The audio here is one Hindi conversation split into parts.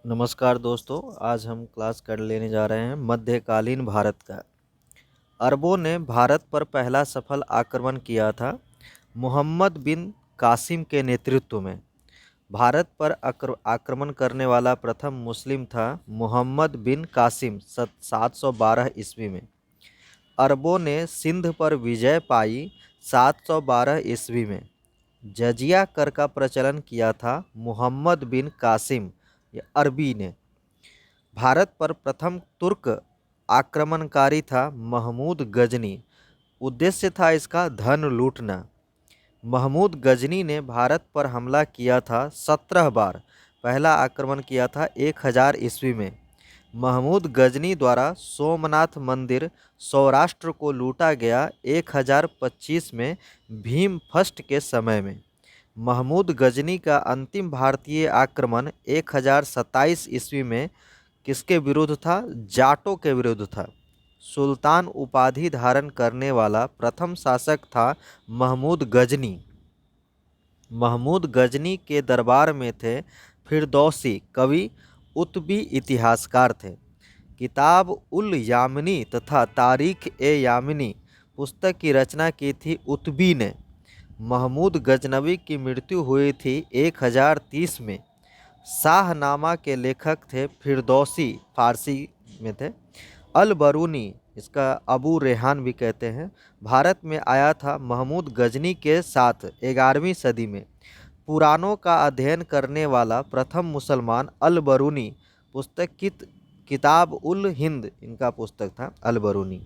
नमस्कार दोस्तों, आज हम क्लास कर लेने जा रहे हैं मध्यकालीन भारत का। अरबों ने भारत पर पहला सफल आक्रमण किया था मोहम्मद बिन कासिम के नेतृत्व में। भारत पर आक्रमण करने वाला प्रथम मुस्लिम था मोहम्मद बिन कासिम 712 ईस्वी में। अरबों ने सिंध पर विजय पाई 712 ईस्वी में। जजिया कर का प्रचलन किया था मोहम्मद बिन कासिम या अरबी ने। भारत पर प्रथम तुर्क आक्रमणकारी था महमूद गजनी। उद्देश्य था इसका धन लूटना। महमूद गजनी ने भारत पर हमला किया था 17 बार। पहला आक्रमण किया था 1000 ईस्वी में। महमूद गजनी द्वारा सोमनाथ मंदिर सौराष्ट्र को लूटा गया 1025 में भीम फस्ट के समय में। महमूद गजनी का अंतिम भारतीय आक्रमण 1027 ईस्वी में किसके विरुद्ध था? जाटों के विरुद्ध था। सुल्तान उपाधि धारण करने वाला प्रथम शासक था महमूद गजनी। महमूद गजनी के दरबार में थे फिरदौसी कवि, उतबी इतिहासकार थे। किताब उल यामिनी तथा तारीख ए यामिनी पुस्तक की रचना की थी उतबी ने। महमूद गजनवी की मृत्यु हुई थी 1030 में। शाहनामा के लेखक थे फिरदौसी, फारसी में थे। अल बरूनी, इसका अबू रेहान भी कहते हैं, भारत में आया था महमूद गजनी के साथ 11वीं सदी में। पुराणों का अध्ययन करने वाला प्रथम मुसलमान अल बरूनी। किताब उल हिंद इनका पुस्तक था अल बरूनी।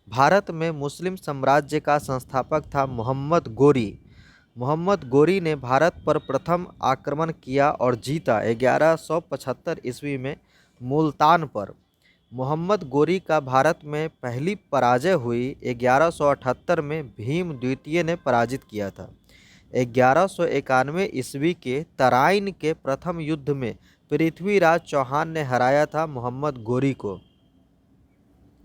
भारत में मुस्लिम साम्राज्य का संस्थापक था मोहम्मद गोरी। मोहम्मद गोरी ने भारत पर प्रथम आक्रमण किया और जीता 1175 ईस्वी में मुल्तान पर। मोहम्मद गोरी का भारत में पहली पराजय हुई 1178 में भीम द्वितीय ने पराजित किया था। 1191 ईस्वी के तराइन के प्रथम युद्ध में पृथ्वीराज चौहान ने हराया था मोहम्मद गोरी को।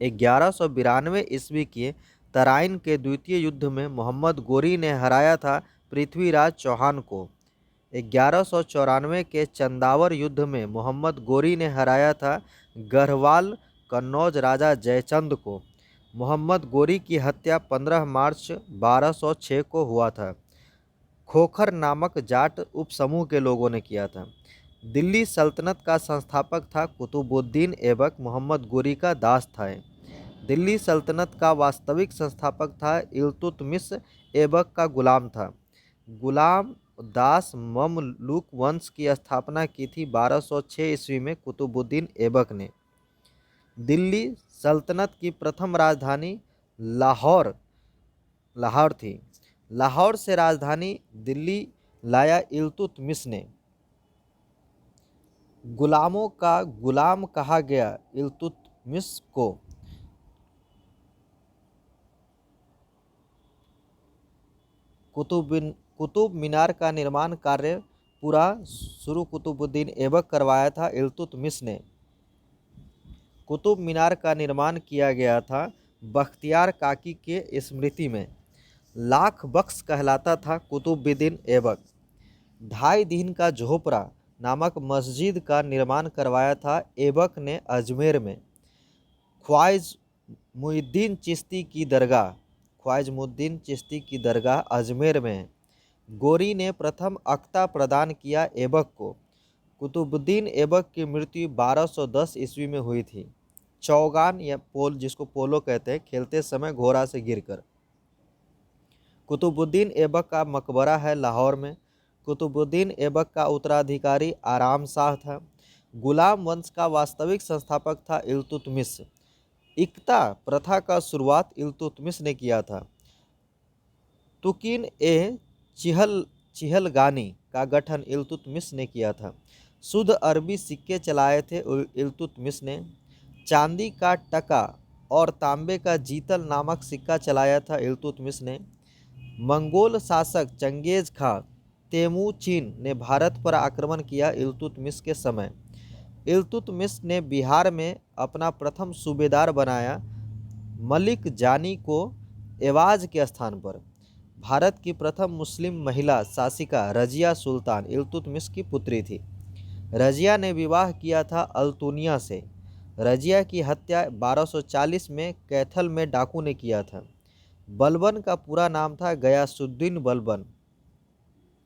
1192 ईस्वी के तराइन के द्वितीय युद्ध में मोहम्मद गोरी ने हराया था पृथ्वीराज चौहान को। 1194 के चंदावर युद्ध में मोहम्मद गोरी ने हराया था गढ़वाल कन्नौज राजा जयचंद को। मोहम्मद गोरी की हत्या 15 मार्च 1206 को हुआ था। खोखर नामक जाट उपसमूह के लोगों ने किया था। दिल्ली सल्तनत का संस्थापक था कुतुबुद्दीन ऐबक, मोहम्मद गोरी का दास था। दिल्ली सल्तनत का वास्तविक संस्थापक था इल्तुतमिश, ऐबक का गुलाम था। गुलाम दास ममलूक वंश की स्थापना की थी 1206 ईस्वी में कुतुबुद्दीन ऐबक ने। दिल्ली सल्तनत की प्रथम राजधानी लाहौर थी। लाहौर से राजधानी दिल्ली लाया इल्तुतमिश ने। गुलामों का गुलाम कहा गया इल्तुतमिश को। कुतुब मीनार का निर्माण कार्य पूरा शुरू कुतुबुद्दीन ऐबक करवाया था इल्तुतमिश ने। कुतुब मीनार का निर्माण किया गया था बख्तियार काकी के स्मृति में। लाख बख्श कहलाता था कुतुबुद्दीन ऐबक। 2.5 दिन का झोपड़ा नामक मस्जिद का निर्माण करवाया था ऐबक ने अजमेर में। ख्वाजा मुइनुद्दीन चिश्ती की दरगाह अजमेर में है। गोरी ने प्रथम अख्ता प्रदान किया ऐबक को। कुतुबुद्दीन ऐबक की मृत्यु 1210 ईस्वी में हुई थी। चौगान या पोल, जिसको पोलो कहते हैं, खेलते समय घोड़ा से गिरकर। कुतुबुद्दीन ऐबक का मकबरा है लाहौर में। कुतुबुद्दीन ऐबक का उत्तराधिकारी आराम शाह था। गुलाम वंश का वास्तविक संस्थापक था इल्तुतमिश। इक्ता प्रथा का शुरुआत इल्तुतमिश ने किया था। तुकिन ए चिहलगानी का गठन इल्तुतमिश ने किया था। शुद्ध अरबी सिक्के चलाए थे इल्तुतमिश ने। चांदी का टका और तांबे का जीतल नामक सिक्का चलाया था इल्तुतमिश ने। मंगोल शासक चंगेज खां तेमुचिन ने भारत पर आक्रमण किया इल्तुतमिश के समय। इल्तुतमिश ने बिहार में अपना प्रथम सूबेदार बनाया मलिक जानी को एवाज के स्थान पर। भारत की प्रथम मुस्लिम महिला शासिका रजिया सुल्तान इल्तुतमिश की पुत्री थी। रजिया ने विवाह किया था अल्तुनिया से। रजिया की हत्या 1240 में कैथल में डाकू ने किया था। बलबन का पूरा नाम था गयासुद्दीन बलबन।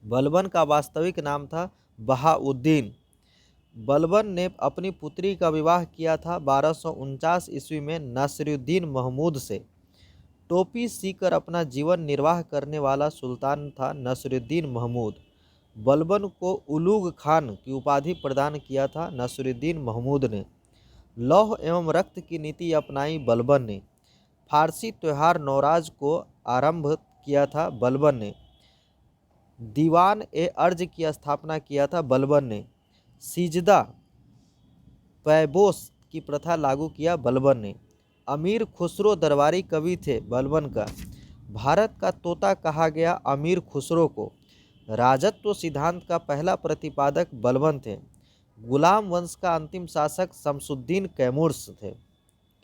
बलबन का वास्तविक नाम था बहाउद्दीन। बलबन ने अपनी पुत्री का विवाह किया था 1249 ईस्वी में नासिरुद्दीन महमूद से। टोपी सीकर अपना जीवन निर्वाह करने वाला सुल्तान था नसरुद्दीन महमूद। बलबन को उलूग खान की उपाधि प्रदान किया था नसरुद्दीन महमूद ने। लौह एवं रक्त की नीति अपनाई बलबन ने। फारसी त्यौहार नौराज को आरंभ किया था बलबन ने। दीवान ए अर्ज की स्थापना किया था बलबन ने। सिजदा पैबोस की प्रथा लागू किया बलबन ने। अमीर खुसरो दरबारी कवि थे बलबन का। भारत का तोता कहा गया अमीर खुसरो को। राजत्व सिद्धांत का पहला प्रतिपादक बलबन थे। गुलाम वंश का अंतिम शासक शमसुद्दीन कैमूर्स थे।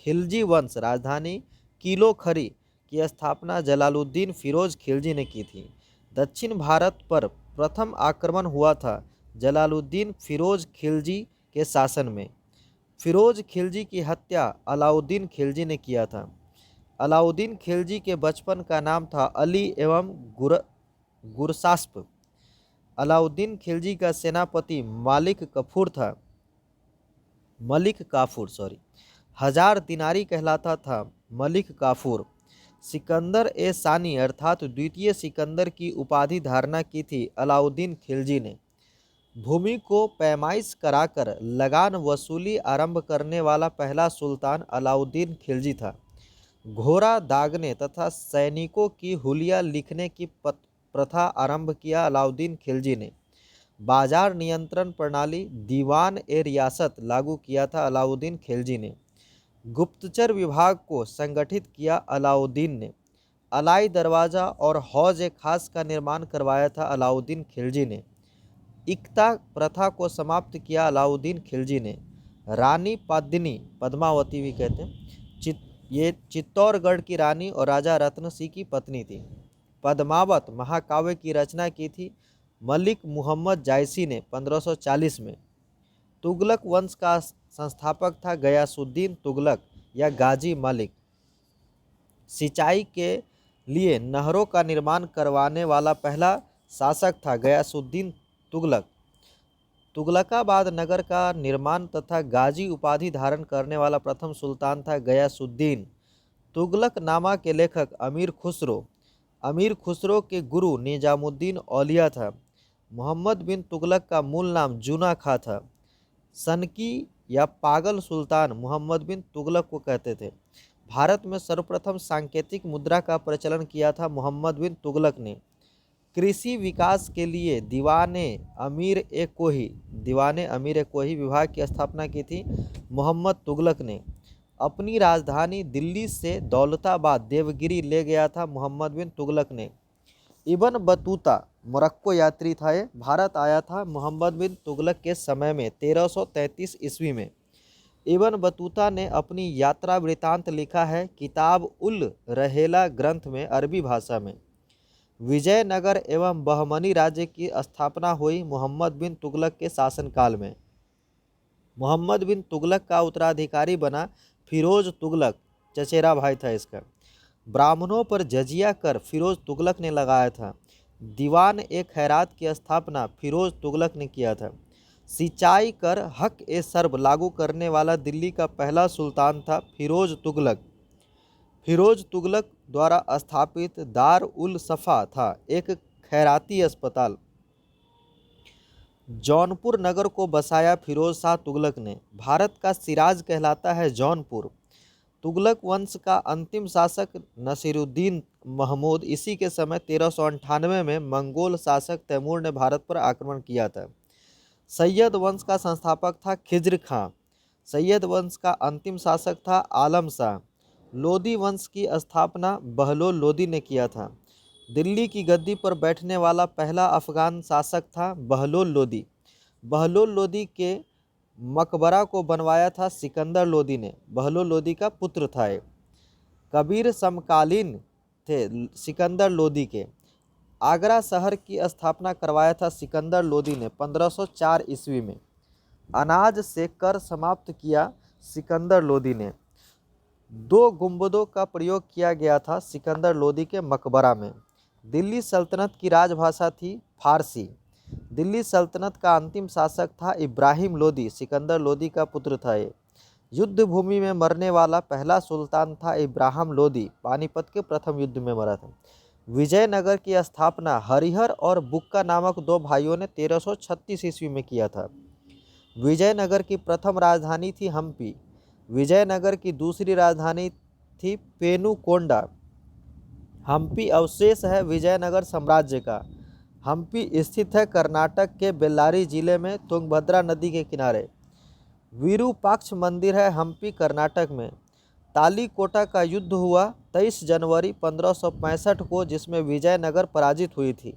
खिलजी वंश राजधानी किलो खरी की स्थापना जलालुद्दीन फिरोज खिलजी ने की थी। दक्षिण भारत पर प्रथम आक्रमण हुआ था जलालुद्दीन फिरोज खिलजी के शासन में। फिरोज खिलजी की हत्या अलाउद्दीन खिलजी ने किया था। अलाउद्दीन खिलजी के बचपन का नाम था अली एवं गुरसास्प। अलाउद्दीन खिलजी का सेनापति मलिक काफूर हजार दिनारी कहलाता था मलिक काफूर। सिकंदर ए सानी अर्थात द्वितीय सिकंदर की उपाधि धारणा की थी अलाउद्दीन खिलजी ने। भूमि को पैमाइश कराकर लगान वसूली आरंभ करने वाला पहला सुल्तान अलाउद्दीन खिलजी था। घोड़ा दागने तथा सैनिकों की हुलिया लिखने की प्रथा आरंभ किया अलाउद्दीन खिलजी ने। बाजार नियंत्रण प्रणाली दीवान ए रियासत लागू किया था अलाउद्दीन खिलजी ने। गुप्तचर विभाग को संगठित किया अलाउद्दीन ने। अलाई दरवाज़ा और हौज ए खास का निर्माण करवाया था अलाउद्दीन खिलजी ने। इक्ता प्रथा को समाप्त किया अलाउद्दीन खिलजी ने। रानी पद्मावती भी कहते हैं, ये चित्तौड़गढ़ की रानी और राजा रत्न सिंह की पत्नी थी। पद्मावत महाकाव्य की रचना की थी मलिक मुहम्मद जायसी ने 1540 में। तुगलक वंश का संस्थापक था गयासुद्दीन तुगलक या गाजी मलिक। सिंचाई के लिए नहरों का निर्माण करवाने वाला पहला शासक था गयासुद्दीन तुगलक। तुगलकाबाद नगर का निर्माण तथा गाजी उपाधि धारण करने वाला प्रथम सुल्तान था गयासुद्दीन। तुगलकनामा के लेखक अमीर खुसरो के गुरु निजामुद्दीन औलिया था। मोहम्मद बिन तुगलक का मूल नाम जूना खां था। सनकी या पागल सुल्तान मोहम्मद बिन तुगलक को कहते थे। भारत में सर्वप्रथम सांकेतिक मुद्रा का प्रचलन किया था मोहम्मद बिन तुगलक ने। कृषि विकास के लिए दीवाने अमीर ए कोही विभाग की स्थापना की थी मोहम्मद तुगलक ने। अपनी राजधानी दिल्ली से दौलताबाद देवगिरी ले गया था मोहम्मद बिन तुगलक ने। इब्न बतूता मोरक्को यात्री था। ये भारत आया था मोहम्मद बिन तुगलक के समय में 1333 ईस्वी में। इब्न बतूता ने अपनी यात्रा वृतांत लिखा है किताब उल रहेला ग्रंथ में अरबी भाषा में। विजयनगर एवं बहमनी राज्य की स्थापना हुई मोहम्मद बिन तुगलक के शासनकाल में। मोहम्मद बिन तुगलक का उत्तराधिकारी बना फिरोज तुगलक, चचेरा भाई था इसका। ब्राह्मणों पर जजिया कर फिरोज तुगलक ने लगाया था। दीवान ए खैरात की स्थापना फिरोज तुगलक ने किया था। सिंचाई कर हक ए सर्ब लागू करने वाला दिल्ली का पहला सुल्तान था फिरोज तुगलक। फिरोज तुगलक द्वारा स्थापित दार उल सफ़ा था एक खैराती अस्पताल। जौनपुर नगर को बसाया फिरोज शाह तुगलक ने। भारत का सिराज कहलाता है जौनपुर। तुगलक वंश का अंतिम शासक नसीरुद्दीन महमूद। इसी के समय 1398 में मंगोल शासक तैमूर ने भारत पर आक्रमण किया था। सैयद वंश का संस्थापक था खिज्र खां। सैयद वंश का अंतिम शासक था आलम शाह। लोदी वंश की स्थापना बहलोल लोदी ने किया था। दिल्ली की गद्दी पर बैठने वाला पहला अफगान शासक था बहलोल लोदी। बहलोल लोदी के मकबरा को बनवाया था सिकंदर लोदी ने। बहलोल लोदी का पुत्र था ये। कबीर समकालीन थे सिकंदर लोदी के। आगरा शहर की स्थापना करवाया था सिकंदर लोदी ने 1504 ईस्वी में। अनाज से कर समाप्त किया सिकंदर लोदी ने। 2 गुंबदों का प्रयोग किया गया था सिकंदर लोदी के मकबरा में। दिल्ली सल्तनत की राजभाषा थी फारसी। दिल्ली सल्तनत का अंतिम शासक था इब्राहिम लोदी, सिकंदर लोदी का पुत्र था ये। युद्ध भूमि में मरने वाला पहला सुल्तान था इब्राहिम लोदी, पानीपत के प्रथम युद्ध में मरा था। विजयनगर की स्थापना हरिहर और बुक्का नामक 2 भाइयों ने 1336 ईस्वी में किया था। विजयनगर की प्रथम राजधानी थी हम्पी। विजयनगर की दूसरी राजधानी थी पेनुकोंडा। हम्पी अवशेष है विजयनगर साम्राज्य का। हम्पी स्थित है कर्नाटक के बेल्लारी जिले में तुंगभद्रा नदी के किनारे। विरूपाक्ष मंदिर है हम्पी कर्नाटक में। तालीकोटा का युद्ध हुआ 23 जनवरी 1565 को, जिसमें विजयनगर पराजित हुई थी।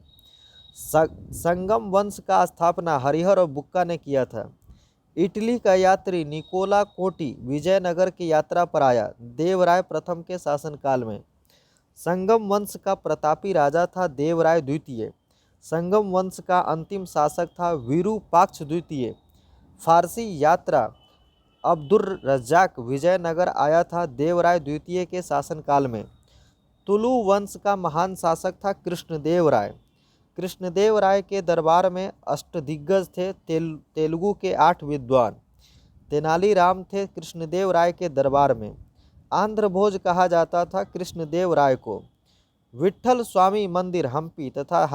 संगम वंश का स्थापना हरिहर और बुक्का ने किया था। इटली का यात्री निकोला कोटी विजयनगर की यात्रा पर आया देवराय प्रथम के शासनकाल में। संगम वंश का प्रतापी राजा था देवराय द्वितीय। संगम वंश का अंतिम शासक था विरूपाक्ष द्वितीय। फारसी यात्रा अब्दुर रज्जाक विजयनगर आया था देवराय द्वितीय के शासनकाल में। तुलु वंश का महान शासक था कृष्णदेव राय। कृष्णदेव राय के दरबार में अष्टदिग्गज थे तेलुगु के 8 विद्वान। तेनालीराम थे कृष्णदेव राय के दरबार में। आंध्र भोज कहा जाता था कृष्णदेव राय को। विट्ठल स्वामी मंदिर हम्पी तथा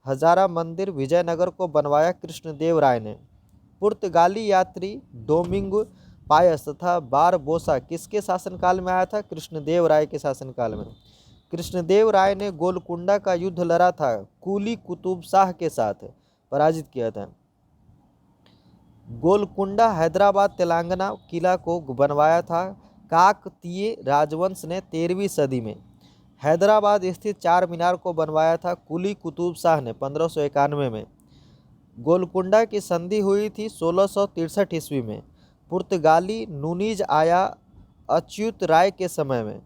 हजारा मंदिर विजयनगर को बनवाया कृष्णदेव राय ने। पुर्तगाली यात्री डोमिंगो पायस तथा बारबोसा किसके शासनकाल में आया था? कृष्णदेव राय के शासनकाल में। कृष्णदेव राय ने गोलकुंडा का युद्ध लड़ा था कुली कुतुब शाह के साथ, पराजित किया था। गोलकुंडा हैदराबाद तेलंगाना किला को बनवाया था काकतीय राजवंश ने 13वीं सदी में। हैदराबाद स्थित चार मीनार को बनवाया था कुली कुतुब शाह ने 1591 में। गोलकुंडा की संधि हुई थी 1663 ईस्वी में। पुर्तगाली नूनीज आया अच्युत राय के समय में।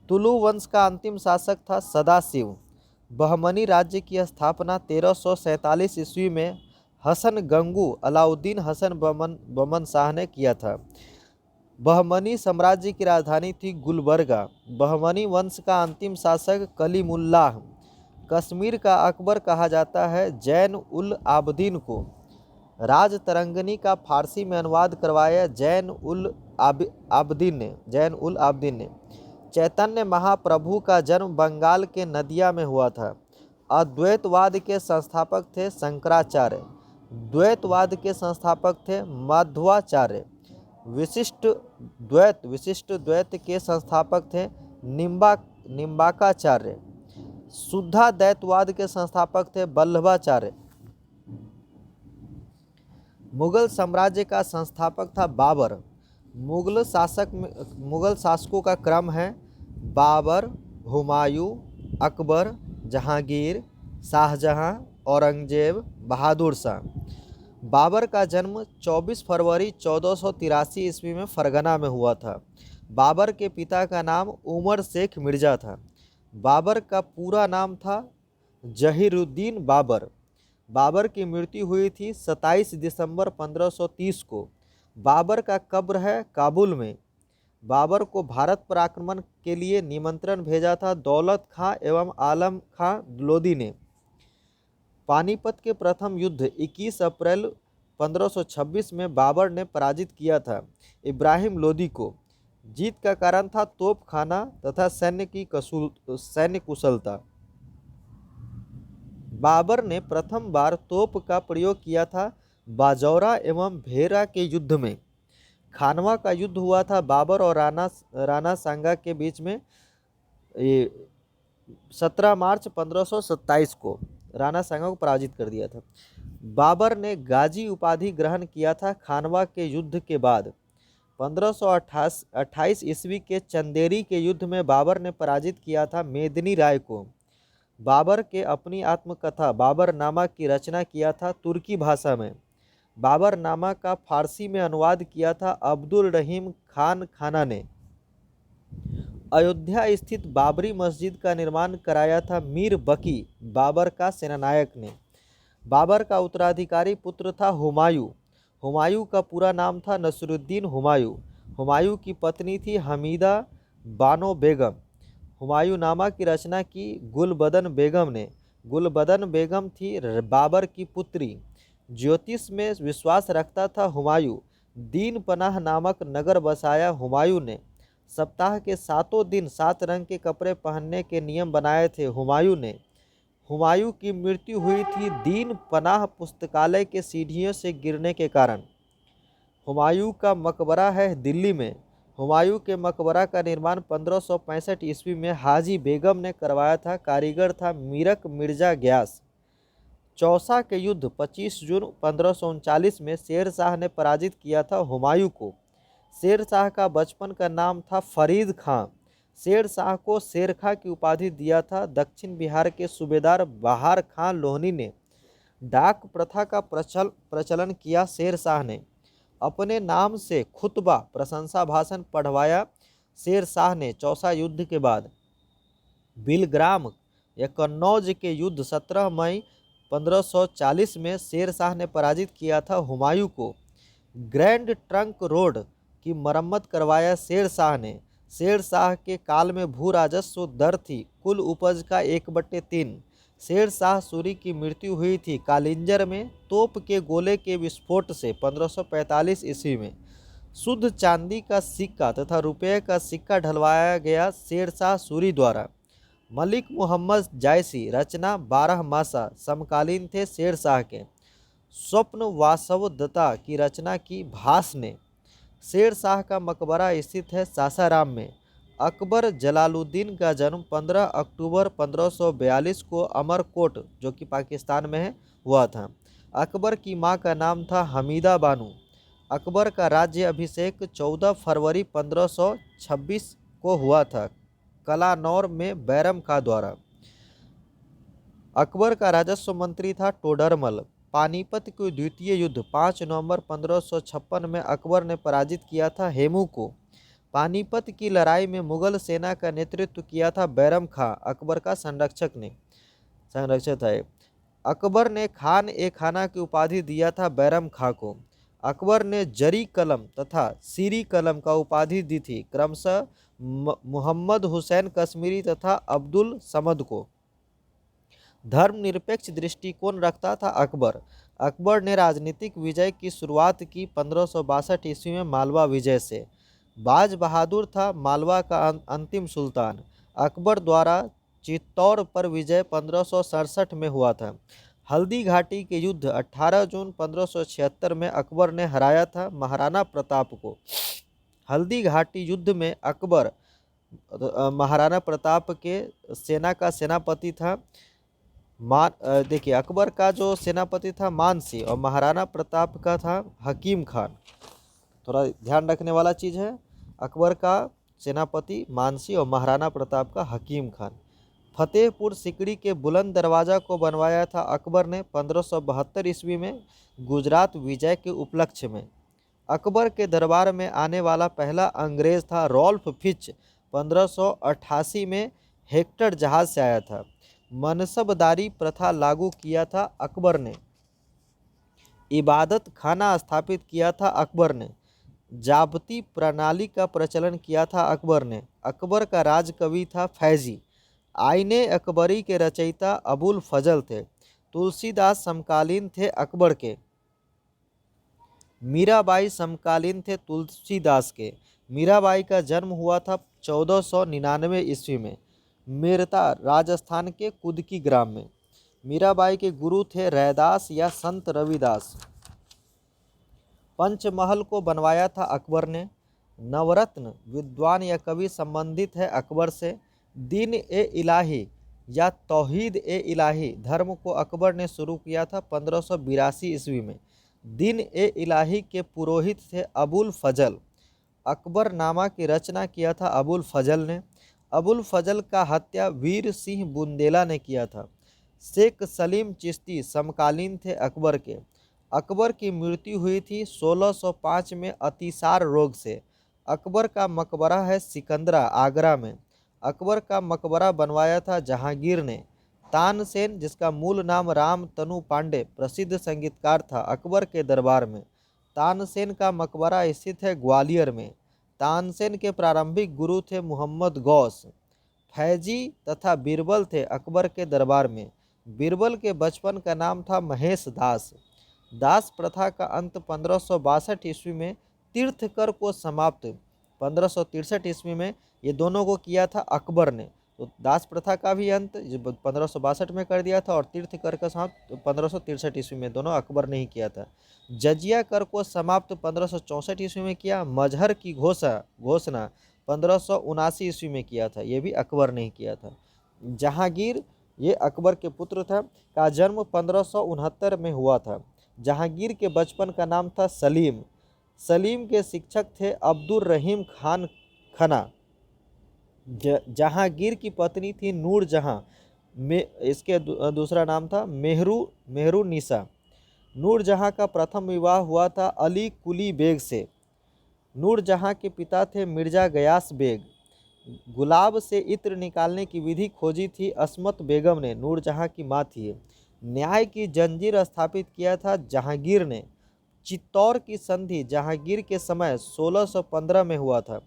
तुलु वंश का अंतिम शासक था सदाशिव। बहमनी राज्य की स्थापना 1347 ईस्वी में हसन गंगू अलाउद्दीन हसन बमन शाह ने किया था। बहमनी साम्राज्य की राजधानी थी गुलबर्गा। बहमनी वंश का अंतिम शासक कलीमुल्लाह। कश्मीर का अकबर कहा जाता है जैन उल आबदीन को। राज तरंगिणी का फारसी में अनुवाद करवाया जैन उल आबदीन ने। चैतन्य महाप्रभु का जन्म बंगाल के नदिया में हुआ था। अद्वैतवाद के संस्थापक थे शंकराचार्य। द्वैतवाद के संस्थापक थे माध्वाचार्य। विशिष्ट द्वैत के संस्थापक थे निम्बाकाचार्य। शुद्धाद्वैतवाद के संस्थापक थे वल्लभाचार्य। मुगल साम्राज्य का संस्थापक था बाबर। मुगल शासकों का क्रम है बाबर, हुमायूं, अकबर, जहांगीर, शाहजहां, औरंगजेब, बहादुर शाह। बाबर का जन्म 24 फरवरी 1483 ईस्वी में फरगना में हुआ था। बाबर के पिता का नाम उमर शेख मिर्जा था। बाबर का पूरा नाम था जहीरुद्दीन बाबर। बाबर की मृत्यु हुई थी 27 दिसंबर 1530 को। बाबर का कब्र है काबुल में। बाबर को भारत पर आक्रमण के लिए निमंत्रण भेजा था दौलत खां एवं आलम खां लोदी ने। पानीपत के प्रथम युद्ध 21 अप्रैल 1526 में बाबर ने पराजित किया था इब्राहिम लोदी को। जीत का कारण था तोपखाना तथा सैन्य कुशलता। बाबर ने प्रथम बार तोप का प्रयोग किया था बाजौरा एवं भेरा के युद्ध में। खानवा का युद्ध हुआ था बाबर और राणा सांगा के बीच में 17 मार्च 1527 को। राणा सांगा को पराजित कर दिया था। बाबर ने गाजी उपाधि ग्रहण किया था खानवा के युद्ध के बाद। 1528 ईस्वी के चंदेरी के युद्ध में बाबर ने पराजित किया था मेदिनी राय को। बाबर के अपनी आत्मकथा बाबरनामा की रचना किया था तुर्की भाषा में। बाबरनामा का फारसी में अनुवाद किया था अब्दुल रहीम खान खाना ने। अयोध्या स्थित बाबरी मस्जिद का निर्माण कराया था मीर बकी बाबर का सेनानायक ने। बाबर का उत्तराधिकारी पुत्र था हुमायूं। हुमायूं का पूरा नाम था नसरुद्दीन हुमायूं। हुमायूं की पत्नी थी हमीदा बानो बेगम। हुमायूंनामा की रचना की गुलबदन बेगम ने। गुलबदन बेगम थी बाबर की पुत्री। ज्योतिष में विश्वास रखता था हुमायूं। दीन पनाह नामक नगर बसाया हुमायूं ने। सप्ताह के 7 दिन 7 रंग के कपड़े पहनने के नियम बनाए थे हुमायूं ने। हुमायूं की मृत्यु हुई थी दीन पनाह पुस्तकालय के सीढ़ियों से गिरने के कारण। हुमायूं का मकबरा है दिल्ली में। हुमायूं के मकबरा का निर्माण 1565 ईस्वी में हाजी बेगम ने करवाया था। कारीगर था मीरक मिर्जा ग्यास। चौसा के युद्ध 25 जून 1539 में शेर शाह ने पराजित किया था हुमायूं को। शेर शाह का बचपन का नाम था फरीद खां। शेर शाह को शेरखा की उपाधि दिया था दक्षिण बिहार के सूबेदार बहार खां लोहनी ने। डाक प्रथा का प्रचलन किया शेर शाह ने। अपने नाम से खुतबा प्रशंसा भाषण पढ़वाया शेर शाह ने। चौसा युद्ध के बाद बिलग्राम या कन्नौज के युद्ध 17 मई 1540 में शेर शाह ने पराजित किया था हुमायूं को। ग्रैंड ट्रंक रोड की मरम्मत करवाया शेर शाह ने। शेर शाह के काल में भू राजस्व दर थी कुल उपज का 1/3। शेर शाह सूरी की मृत्यु हुई थी कालिंजर में तोप के गोले के विस्फोट से 1545 ईस्वी में। शुद्ध चांदी का सिक्का तथा रुपये का सिक्का ढलवाया गया शेर शाह सूरी द्वारा। मलिक मोहम्मद जायसी रचना 12 मासा समकालीन थे शेर शाह के। स्वप्न वासवदत्ता की रचना की भास ने। शेर शाह का मकबरा स्थित है सासाराम में। अकबर जलालुद्दीन का जन्म 15 अक्टूबर 1542 को अमरकोट जो कि पाकिस्तान में है हुआ था। अकबर की मां का नाम था हमीदा बानो। अकबर का राज्य अभिषेक 14 फरवरी 1526 को हुआ था कलानौर में बैरम खां द्वारा। अकबर का राजस्व मंत्री था टोडरमल। पानीपत के द्वितीय युद्ध 5 नवंबर 1556 में अकबर ने पराजित किया था हेमू को। पानीपत की लड़ाई में मुगल सेना का नेतृत्व किया था बैरम खां। अकबर का संरक्षक था। अकबर ने खान ए खाना की उपाधि दिया था बैरम खां को। अकबर ने जरी कलम तथा सीरी कलम का उपाधि दी थी क्रमशः मोहम्मद हुसैन कश्मीरी तथा अब्दुल समद को। धर्मनिरपेक्ष दृष्टिकोण रखता था अकबर। अकबर ने राजनीतिक विजय की शुरुआत की 1562 ईस्वी में मालवा विजय से। बाज बहादुर था मालवा का अंतिम सुल्तान। अकबर द्वारा चित्तौड़ पर विजय 1567 में हुआ था। हल्दी घाटी के युद्ध 18 जून 1576 में अकबर ने हराया था महाराणा प्रताप को। हल्दी घाटी युद्ध में अकबर महाराणा प्रताप के सेना का सेनापति था। देखिए अकबर का जो सेनापति था मानसी और महाराणा प्रताप का था हकीम खान। थोड़ा ध्यान रखने वाला चीज़ है, अकबर का सेनापति मानसी और महाराणा प्रताप का हकीम खान। फतेहपुर सिकड़ी के बुलंद दरवाज़ा को बनवाया था अकबर ने 1572 ईस्वी में गुजरात विजय के उपलक्ष्य में। अकबर के दरबार में आने वाला पहला अंग्रेज था रॉल्फ फिच। 1588 में हेक्टर जहाज से आया था। मनसबदारी प्रथा लागू किया था अकबर ने। इबादत खाना स्थापित किया था अकबर ने। जाब्ती प्रणाली का प्रचलन किया था अकबर ने। अकबर का राजकवि था फैजी। आईने अकबरी के रचयिता अबुल फजल थे। तुलसीदास समकालीन थे अकबर के। मीराबाई समकालीन थे तुलसीदास के। मीराबाई का जन्म हुआ था 1499 ईस्वी में मेरता राजस्थान के कुदकी ग्राम में। मीराबाई के गुरु थे रैदास या संत रविदास। पंचमहल को बनवाया था अकबर ने। नवरत्न विद्वान या कवि संबंधित है अकबर से। दीन ए इलाही या तौहीद ए इलाही धर्म को अकबर ने शुरू किया था 1582 ईस्वी में। दीन ए इलाही के पुरोहित थे अबुल फजल। अकबर नामा की रचना किया था अबुल फजल ने। अबुल फजल का हत्या वीर सिंह बुंदेला ने किया था। शेख सलीम चिश्ती समकालीन थे अकबर के। अकबर की मृत्यु हुई थी 1605 में अतिसार रोग से। अकबर का मकबरा है सिकंदरा आगरा में। अकबर का मकबरा बनवाया था जहांगीर ने। तानसेन, जिसका मूल नाम राम तनु पांडे, प्रसिद्ध संगीतकार था, अकबर के दरबार में। तानसेन का मकबरा स्थित है ग्वालियर में। तानसेन के प्रारंभिक गुरु थे मोहम्मद गौस। फैजी तथा बीरबल थे अकबर के दरबार में। बीरबल के बचपन का नाम था महेश दास। दास प्रथा का अंत 1562 ईस्वी में तीर्थकर को समाप्त 1563 ईस्वी में ये दोनों को किया था अकबर ने। तो दास प्रथा का भी अंत 1562 में कर दिया था और तीर्थकर का समाप्त 1563 ईस्वी में, दोनों अकबर ने ही किया था। जजिया कर को समाप्त 1564 ईस्वी में किया। मजहर की घोषणा 1579 ईस्वी में किया था, ये भी अकबर ने ही किया था। जहांगीर, ये अकबर के पुत्र था, का जन्म 1569 में हुआ था। जहांगीर के बचपन का नाम था सलीम। सलीम के शिक्षक थे अब्दुल रहीम खान खना। जहांगीर की पत्नी थी नूर जहां, इसके दूसरा नाम था मेहरू निसा। नूर जहां का प्रथम विवाह हुआ था अली कुली बेग से। नूर जहां के पिता थे मिर्जा गयास बेग। गुलाब से इत्र निकालने की विधि खोजी थी अस्मत बेगम ने, नूर जहां की माँ थी। न्याय की जंजीर स्थापित किया था जहांगीर ने। चित्तौड़ की संधि जहांगीर के समय 1615 में हुआ था।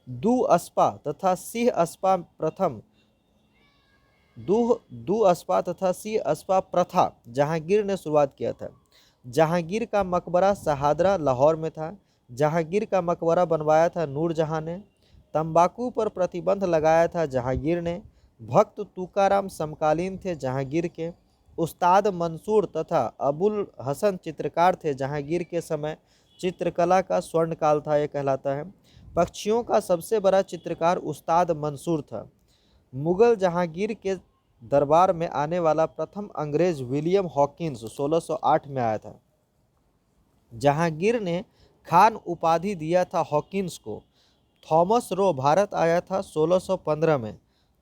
दुअस्पा तथा सिंह अस्पा प्रथम दुअस्पा तथा सिंह अस्पा प्रथा जहांगीर ने शुरुआत किया था। जहांगीर का मकबरा शहादरा लाहौर में था। जहांगीर का मकबरा बनवाया था नूरजहां ने। तंबाकू पर प्रतिबंध लगाया था जहांगीर ने। भक्त तुकाराम समकालीन थे जहांगीर के। उस्ताद मंसूर तथा अबुल हसन चित्रकार थे जहांगीर के समय। चित्रकला का स्वर्णकाल था, यह कहलाता है। पक्षियों का सबसे बड़ा चित्रकार उस्ताद मंसूर था। मुगल जहांगीर के दरबार में आने वाला प्रथम अंग्रेज विलियम हॉकिंस 1608 में आया था। जहांगीर ने खान उपाधि दिया था हॉकिंस को। थॉमस रो भारत आया था 1615 में।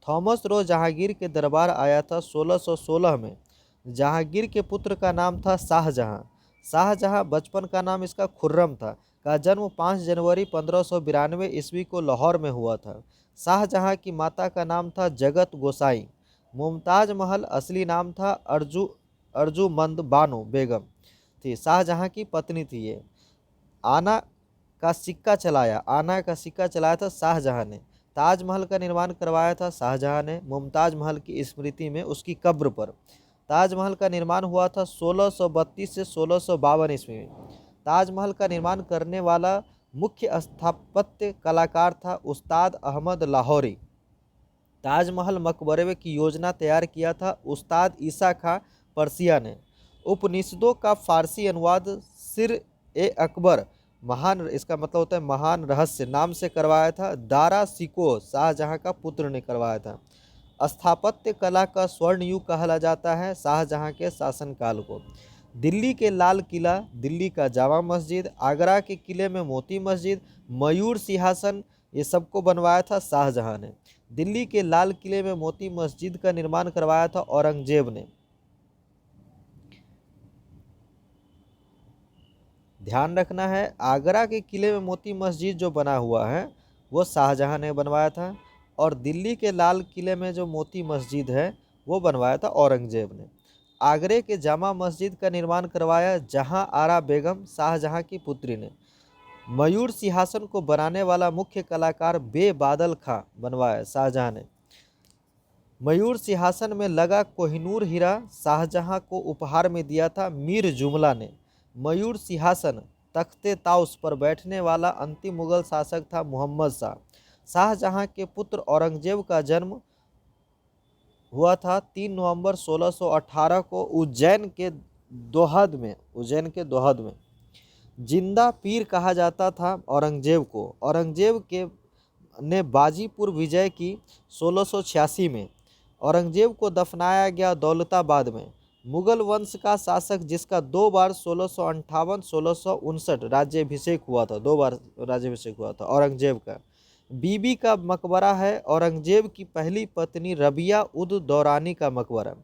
थॉमस रो जहांगीर के दरबार आया था 1616 में। जहांगीर के पुत्र का नाम था शाहजहां। शाहजहां बचपन का नाम इसका खुर्रम था। का जन्म 5 जनवरी 1592 ईस्वी को लाहौर में हुआ था। शाहजहां की माता का नाम था जगत गोसाई। मुमताज महल असली नाम था अर्जुमंद बानो बेगम थी, शाहजहां की पत्नी थी ये। आना का सिक्का चलाया था शाहजहां ने। ताजमहल का निर्माण करवाया था शाहजहां ने मुमताज महल की स्मृति में उसकी कब्र पर। ताजमहल का निर्माण हुआ था 1632 से 1652 ईस्वी में। ताजमहल का निर्माण करने वाला मुख्य स्थापत्य कलाकार था उस्ताद अहमद लाहौरी। ताजमहल मकबरे की योजना तैयार किया था उस्ताद ईसा खां पर्सिया ने। उपनिषदों का फारसी अनुवाद सिर ए अकबर महान, इसका मतलब होता है महान रहस्य, नाम से करवाया था दारा सिको शाहजहां का पुत्र ने करवाया था। स्थापत्य कला का स्वर्ण युग कहा जाता है शाहजहां के शासनकाल को। दिल्ली के लाल किला, दिल्ली का जामा मस्जिद, आगरा के किले में मोती मस्जिद, मयूर सिंहासन, ये सबको बनवाया था शाहजहां ने। दिल्ली के लाल किले में मोती मस्जिद का निर्माण करवाया था औरंगजेब ने। ध्यान रखना है, आगरा के किले में मोती मस्जिद जो बना हुआ है वो शाहजहां ने बनवाया था, और दिल्ली के लाल किले में जो मोती मस्जिद है वो बनवाया था औरंगजेब ने। आगरे के जामा मस्जिद का निर्माण करवाया जहां आरा बेगम शाहजहां की पुत्री ने। मयूर सिंहासन को बनाने वाला मुख्य कलाकार बे बादल खां बनवाया शाहजहां ने। मयूर सिंहासन में लगा कोहिनूर हीरा शाहजहां को उपहार में दिया था मीर जुमला ने। मयूर सिंहासन तख्ते ताउस पर बैठने वाला अंतिम मुगल शासक था मोहम्मद शाह। शाहजहां के पुत्र औरंगजेब का जन्म हुआ था 3 नवंबर 1618 को उज्जैन के दोहद में। जिंदा पीर कहा जाता था औरंगजेब को। औरंगजेब के ने बाजीपुर विजय की 1686 में। औरंगजेब को दफनाया गया दौलताबाद में। मुगल वंश का शासक जिसका 2 बार 1658-1659 राज्याभिषेक हुआ था, 2 बार राज्याभिषेक हुआ था औरंगजेब का। बीबी का मकबरा है औरंगजेब की पहली पत्नी रबिया उद दौरानी का मकबरा।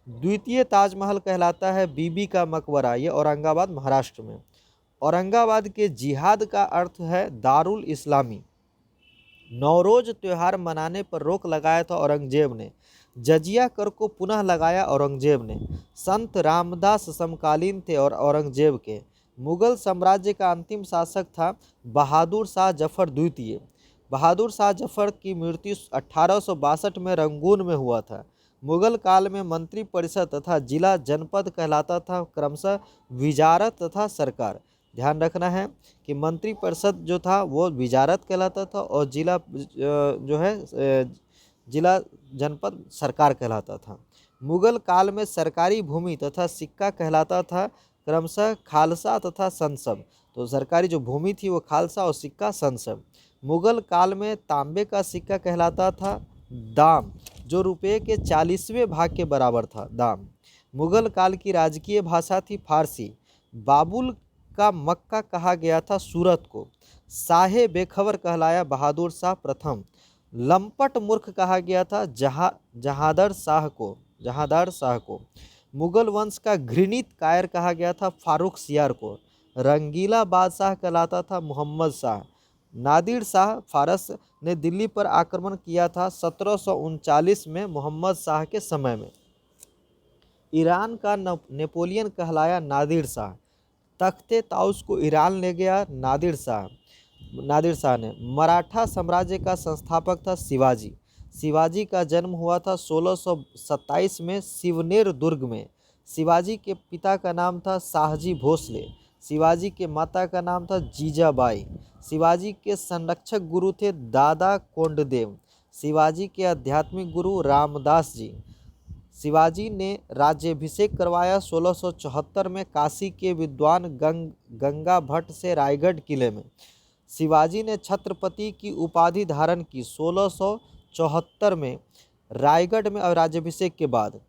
द्वितीय ताजमहल कहलाता है बीबी का मकबरा, ये औरंगाबाद महाराष्ट्र में। औरंगाबाद के जिहाद का अर्थ है दारुल इस्लामी। नौरोज त्यौहार मनाने पर रोक लगाया था औरंगजेब ने। जजिया कर को पुनः लगाया औरंगजेब ने। संत रामदास समकालीन थे और औरंगजेब के। मुगल साम्राज्य का अंतिम शासक था बहादुर शाह जफर द्वितीय। बहादुर शाह जफर की मृत्यु 1862 में रंगून में हुआ था। मुगल काल में मंत्री परिषद तथा जिला जनपद कहलाता था, क्रमशः विजारत तथा सरकार। ध्यान रखना है कि मंत्री परिषद जो था वो विजारत कहलाता था और जिला जो है जिला जनपद सरकार कहलाता था। मुगल काल में सरकारी भूमि तथा सिक्का कहलाता था, क्रमशः खालसा तथा संसब। तो सरकारी जो भूमि थी वो खालसा और सिक्का संसब। मुगल काल में तांबे का सिक्का कहलाता था दाम, जो रुपये के 40वें भाग के बराबर था दाम। मुगल काल की राजकीय भाषा थी फारसी। बाबुल का मक्का कहा गया था सूरत को। शाहे बेखबर कहलाया बहादुर शाह प्रथम। लंपट मूर्ख कहा गया था जहांदार शाह को। मुगल वंश का घृणित कायर कहा गया था फारूक सियार को। रंगीला बादशाह कहलाता था मोहम्मद शाह। नादिर शाह फारस ने दिल्ली पर आक्रमण किया था 1739 में मोहम्मद शाह के समय में। ईरान का नेपोलियन कहलाया नादिर शाह। तख्ते ताउस को ईरान ले गया नादिर शाह ने। मराठा साम्राज्य का संस्थापक था शिवाजी। शिवाजी का जन्म हुआ था 1627 में शिवनेर दुर्ग में। शिवाजी के पिता का नाम था शाहजी भोसले। शिवाजी के माता का नाम था जीजाबाई। शिवाजी के संरक्षक गुरु थे दादा कोंडदेव। शिवाजी के आध्यात्मिक गुरु रामदास जी। शिवाजी ने राज्याभिषेक करवाया 1674 में काशी के विद्वान गंगा भट्ट से रायगढ़ किले में। शिवाजी ने छत्रपति की उपाधि धारण की 1674 में रायगढ़ में और राज्याभिषेक के बाद।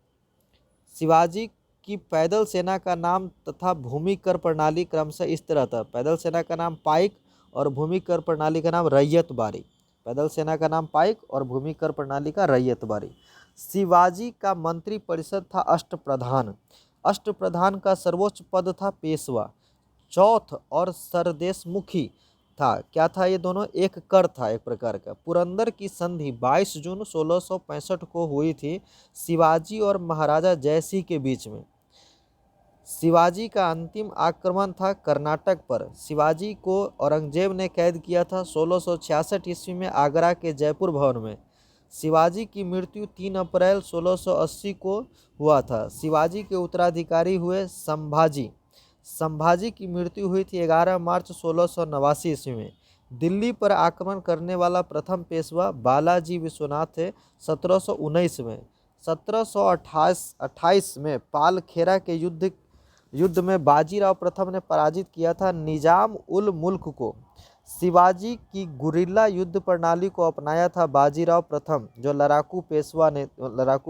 शिवाजी की पैदल सेना का नाम तथा भूमि कर प्रणाली क्रमशः इस तरह था। पैदल सेना का नाम पाइक और भूमि कर प्रणाली का नाम रैयत बारी। पैदल सेना का नाम पाइक और भूमि कर प्रणाली का रैयत बारी। शिवाजी का मंत्री परिषद था अष्टप्रधान। अष्टप्रधान का सर्वोच्च पद था पेशवा। चौथ और सरदेशमुखी था। क्या था ये दोनों? एक कर था एक प्रकार का। पुरंदर की संधि 22 जून 1665 को हुई थी शिवाजी और महाराजा जयसिंह के बीच में। शिवाजी का अंतिम आक्रमण था कर्नाटक पर। शिवाजी को औरंगजेब ने कैद किया था 1666 ईस्वी में आगरा के जयपुर भवन में। शिवाजी की मृत्यु 3 अप्रैल 1680 को हुआ था। शिवाजी के उत्तराधिकारी हुए संभाजी। संभाजी की मृत्यु हुई थी 11 मार्च 1689 ईस्वी में। दिल्ली पर आक्रमण करने वाला प्रथम पेशवा बालाजी विश्वनाथ थे 1719 में। 1728 में पालखेरा के युद्ध में बाजीराव प्रथम ने पराजित किया था निजाम उल मुल्क को। शिवाजी की गुरिल्ला युद्ध प्रणाली को अपनाया था बाजीराव प्रथम, जो लड़ाकू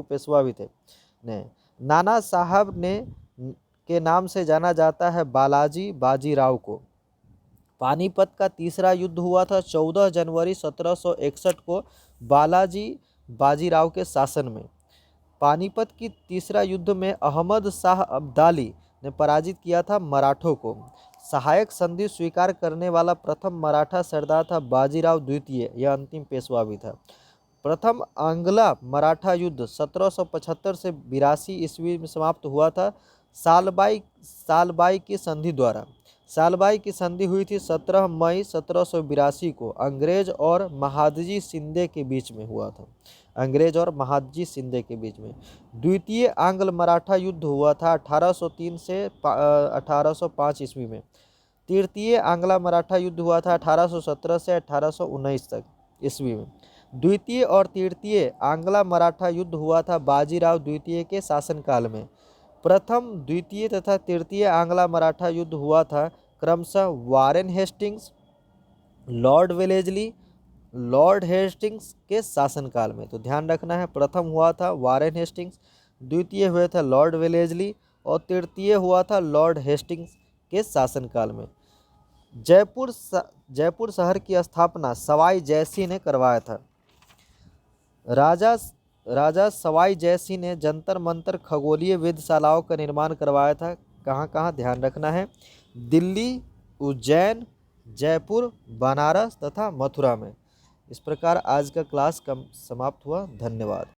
पेशवा भी थे ने। नाना साहब ने के नाम से जाना जाता है बालाजी बाजीराव को। पानीपत का तीसरा युद्ध हुआ था 14 जनवरी 1761 को बालाजी बाजीराव के शासन में। पानीपत की तीसरा युद्ध में अहमद शाह अब्दाली ने पराजित किया था मराठों को। सहायक संधि स्वीकार करने वाला प्रथम मराठा सरदार था बाजीराव द्वितीय। यह अंतिम पेशवा भी था। प्रथम आंग्ला मराठा युद्ध 1775 से 82 ईस्वी में समाप्त हुआ था सालबाई की संधि द्वारा। सालबाई की संधि हुई थी 17 मई 1782 को। अंग्रेज और महादजी शिंदे के बीच में हुआ था। अंग्रेज और महादजी शिंदे के बीच में। द्वितीय आंग्ल मराठा युद्ध हुआ था 1803 से 1805 ईस्वी में। तृतीय आंग्ला मराठा युद्ध हुआ था 1817 से 1819 तक ईस्वी में। द्वितीय और तृतीय आंग्ला मराठा युद्ध हुआ था बाजीराव द्वितीय के शासनकाल में। प्रथम, द्वितीय तथा तृतीय आंग्ला मराठा युद्ध हुआ था क्रमशः वारेन हेस्टिंग्स, लॉर्ड हेस्टिंग्स के शासनकाल में। तो ध्यान रखना है, प्रथम हुआ था वारेन हेस्टिंग्स, द्वितीय हुए था लॉर्ड वेलेजली और तृतीय हुआ था लॉर्ड हेस्टिंग्स के शासनकाल में। जयपुर शहर की स्थापना सवाई जयसिंह ने करवाया था। राजा सवाई जयसिंह ने जंतर मंतर खगोलीय वेधशालाओं का निर्माण करवाया था। कहाँ कहाँ ध्यान रखना है? दिल्ली, उज्जैन, जयपुर, बनारस तथा मथुरा में। इस प्रकार आज का क्लास समाप्त हुआ। धन्यवाद।